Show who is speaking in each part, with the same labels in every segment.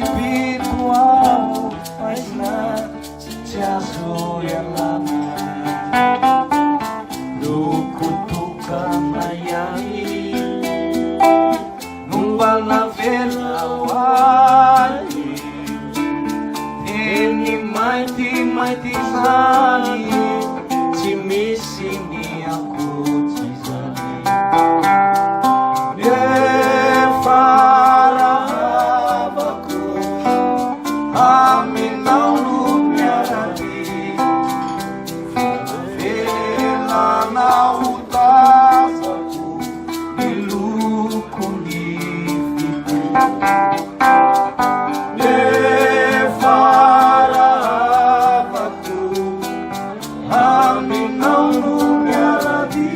Speaker 1: bibirku au aina sitiaso yalana lukutukana yai numbana vela wali eni maiti zani tsy misy ny akotsizany nefa rahavako aminao no miaraki velana ho tazako ny lokony fito nefa rahavako aminao no miaraki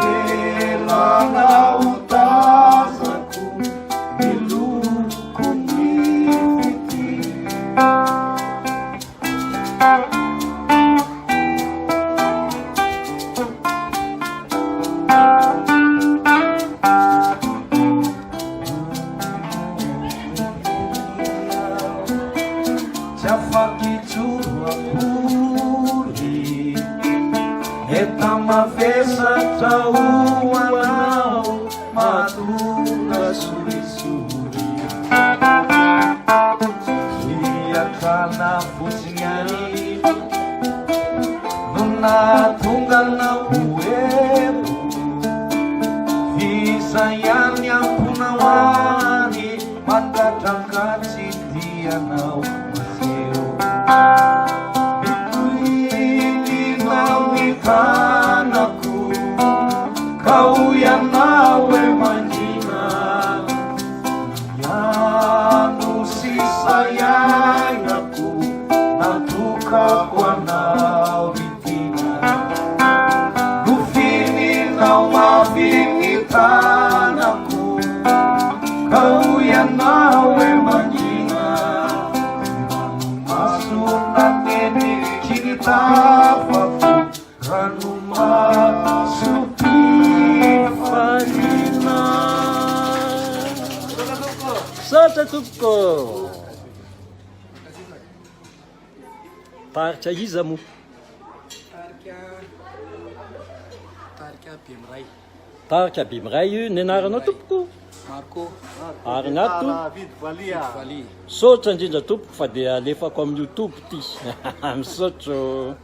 Speaker 1: velana ho tazako ny lokony Jafakitsurampuri etamavesa trauanao matuna surisuri hiatrana fotsignani nona tongana uero visayani ampunawani mandatrangatsy dianao kanako kauyanao e manjina yano sisayainako natukako anao ritina nufininao mavinitanako kauyanao e manjina masunaneni kinitafako ranuma supifalina sata tompoko tarika iza mo tarika bimiray io ny anaranao tompoko arinato sotra indrindra tompoko fa dia alefako amin'ny youtube ty misotro